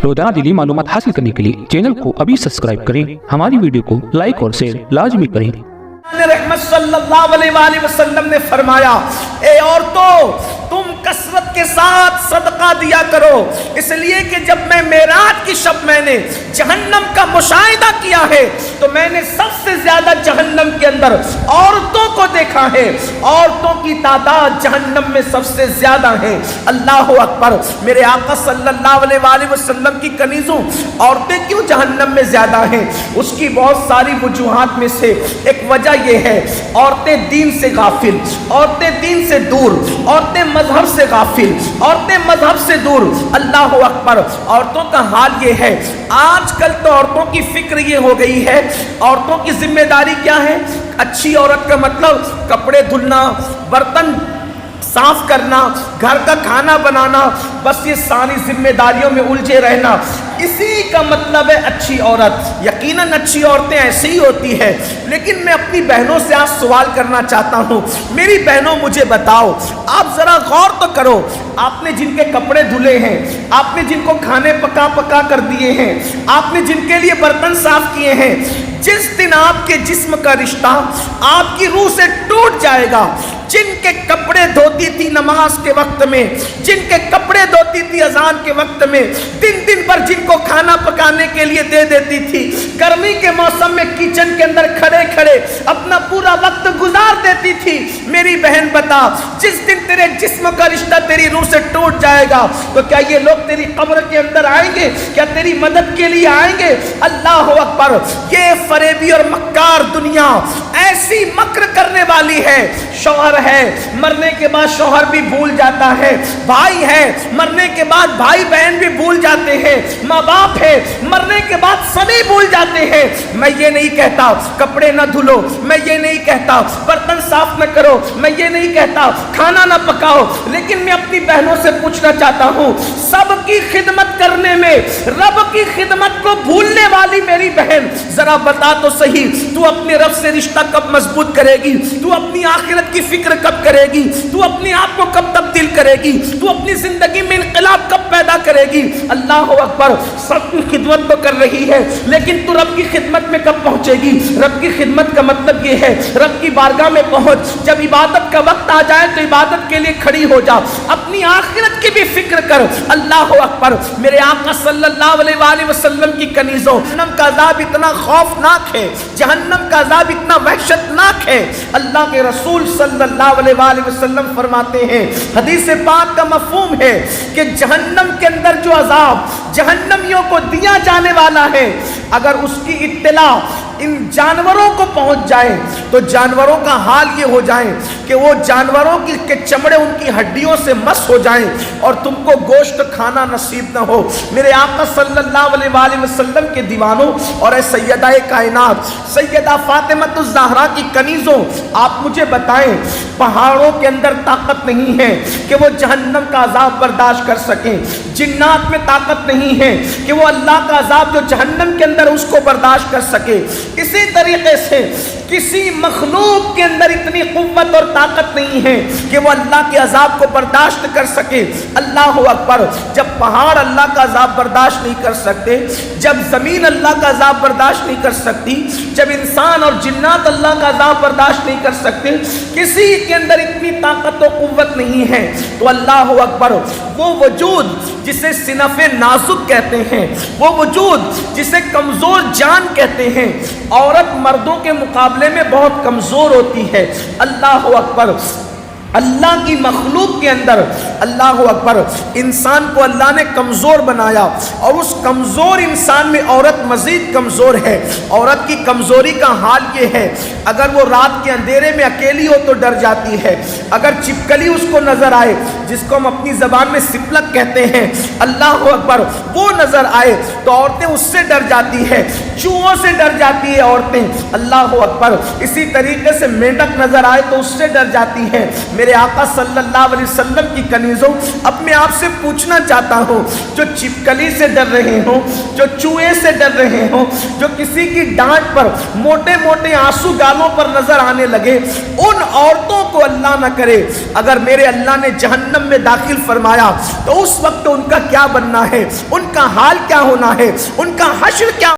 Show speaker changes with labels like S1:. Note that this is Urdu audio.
S1: روزانہ دینی معلومات حاصل کرنے کے لیے چینل کو ابھی سبسکرائب کریں، ہماری ویڈیو کو لائک اور شیئر لازمی کریں۔
S2: رحمت صلی اللہ علیہ وآلہ وسلم نے فرمایا، اے عورتوں تم کثرت کے ساتھ صدقہ دیا کرو، اس لیے کہ جب میں معراج کی شب میں نے جہنم کا مشاہدہ کیا ہے تو میں نے سب سے زیادہ جہنم کے اندر عورتوں کو دیکھا ہے، عورتوں کی تعداد جہنم میں سب سے زیادہ ہے۔ اللہ اکبر۔ میرے آقا صلی اللہ علیہ وآلہ وسلم کی کنیزوں، عورتیں کیوں جہنم میں زیادہ ہیں؟ اس کی بہت ساری وجوہات میں سے ایک وجہ یہ ہے، عورتیں دین سے غافل، عورتیں دین سے دور، عورتیں مذہب سے غافل، عورتیں مذہب سے دور۔ اللہ اکبر۔ عورتوں کا حال یہ ہے، آج کل تو عورتوں کی فکر یہ ہو گئی ہے، عورتوں کی ذمہ داری کیا ہے؟ اچھی عورت کا مطلب کپڑے دھلنا، برتن صاف کرنا، گھر کا کھانا بنانا، بس یہ ساری ذمہ داریوں میں الجھے رہنا، اسی کا مطلب ہے اچھی عورت۔ یقیناً اچھی عورتیں ایسی ہی ہوتی ہیں، لیکن میں اپنی بہنوں سے آج سوال کرنا چاہتا ہوں، میری بہنوں مجھے بتاؤ، آپ ذرا غور تو کرو، آپ نے جن کے کپڑے دھلے ہیں، آپ نے جن کو کھانے پکا کر دیے ہیں، آپ نے جن کے لیے برتن صاف کیے ہیں، جس دن آپ کے جسم کا رشتہ آپ کی روح سے ٹوٹ جائے گا، جن کے کپڑے دھوتی تھی نماز کے وقت میں، جن کے کپڑے دھوتی تھی اذان کے وقت میں، دن بھر جن کو کھانا پکانے کے لیے دے دیتی تھی، گرمی کے موسم میں کچن کے اندر کھڑے اپنا پورا وقت گزار دیتی تھی، میری بہن بتا، جس دن تیرے جسم کا رشتہ تیری روح سے ٹوٹ جائے گا تو کیا یہ لوگ تیری قبر کے اندر آئیں گے؟ کیا تیری مدد کے لیے آئیں گے؟ اللہ اکبر۔ یہ فریبی اور مکار دنیا ایسی مکر کرنے والی ہے، شوہر ہے مرنے کے بعد شوہر بھی بھول جاتا ہے، بھائی ہے مرنے کے بعد بھائی بہن بھی بھول جاتے ہیں، ماں باپ ہے مرنے کے بعد سبھی بھول جاتے ہیں۔ میں یہ نہیں کہتا کپڑے نہ دھلو، میں یہ نہیں کہتا برتن صاف نہ کرو، میں یہ نہیں کہتا کھانا نہ پکاؤ، لیکن میں اپنی بہنوں سے پوچھنا چاہتا ہوں، سب کی خدمت کرنے میں رب کی خدمت کو بھولنے والی میری بہن، ذرا بتا تو صحیح، تو اپنے رب سے رشتہ کب مضبوط کرے گی؟ تو اپنی آخرت کی فکر کب کرے گی؟ تو اپنے آپ کو کب تبدیل کرے گی؟ تو اپنی زندگی میں انقلاب کب پیدا کرے گی؟ اللہ اکبر۔ سب کی خدمت تو کر رہی ہے، لیکن تو رب کی خدمت میں کب پہنچے گی؟ رب کی خدمت کا مطلب یہ ہے، رب کی بارگاہ میں پہنچ، جب عبادت کا وقت آ جائے تو عبادت کے لیے کھڑی ہو جا، اپنی آخرت کی بھی فکر کر۔ اللہ اکبر۔ میرے آقا صلی اللہ علیہ وآلہ وسلم کی کنیزوں، جہنم کا عذاب اتنا خوفناک ہے، جہنم کا عذاب اتنا وحشتناک ہے، اللہ کے رسول صلی اللہ علیہ وآلہ وسلم فرماتے ہیں، حدیث پاک کا مفہوم ہے کہ جہنم کے اندر جو عذاب جہنمیوں کو دیا جانے والا ہے، اگر اس کی اطلاع ان جانوروں کو پہنچ جائے تو جانوروں کا حال یہ ہو جائے کہ وہ جانوروں کے چمڑے ان کی ہڈیوں سے مس ہو جائیں اور تم کو گوشت کھانا نصیب نہ ہو۔ میرے آقا صلی اللہ علیہ وآلہ وسلم کے دیوانوں اور اے سیدہ کائنات سیدہ فاطمہ الزہرا کی کنیزوں، آپ مجھے بتائیں، پہاڑوں کے اندر طاقت نہیں ہے کہ وہ جہنم کا عذاب برداشت کر سکیں، جنات میں طاقت نہیں ہے کہ وہ اللہ کا عذاب جو جہنم کے اندر اس کو برداشت کر سکے، اسی طریقے سے کسی مخلوق کے اندر اتنی قوت اور طاقت نہیں ہے کہ وہ اللہ کے عذاب کو برداشت کر سکے۔ اللہ اکبر۔ جب پہاڑ اللہ کا عذاب برداشت نہیں کر سکتے، جب زمین اللہ کا عذاب برداشت نہیں کر سکتی، جب انسان اور جنات اللہ کا عذاب برداشت نہیں کر سکتے، کسی کے اندر اتنی طاقت و قوت نہیں ہے، تو اللہ اکبر، وہ وجود جسے صنف نازک کہتے ہیں، وہ وجود جسے کمزور جان کہتے ہیں، عورت مردوں کے مقابلے میں بہت کمزور ہوتی ہے۔ اللہ اکبر۔ اللہ کی مخلوق کے اندر، اللہ اکبر، انسان کو اللہ نے کمزور بنایا اور اس کمزور انسان میں عورت مزید کمزور ہے۔ عورت کی کمزوری کا حال یہ ہے، اگر وہ رات کے اندھیرے میں اکیلی ہو تو ڈر جاتی ہے، اگر چپکلی اس کو نظر آئے، جس کو ہم اپنی زبان میں سپلک کہتے ہیں، اللہ اکبر، وہ نظر آئے تو عورتیں اس سے ڈر جاتی ہے، چوہوں سے ڈر جاتی ہے عورتیں، اللہ اکبر۔ اسی طریقے سے مینڈک نظر آئے تو اس سے ڈر جاتی ہے، میرے آقا صلی اللہ علیہ وسلم کی کنیزوں، اب میں آپ سے پوچھنا چاہتا ہوں، جو چھپکلی سے ڈر رہے ہوں، جو چوہے سے ڈر رہے ہوں، جو کسی کی ڈانٹ پر موٹے موٹے آنسو گالوں پر نظر آنے لگے، ان عورتوں کو اللہ نہ کرے اگر میرے اللہ نے جہنم میں داخل فرمایا تو اس وقت ان کا کیا بننا ہے، ان کا حال کیا ہونا ہے، ان کا حشر کیا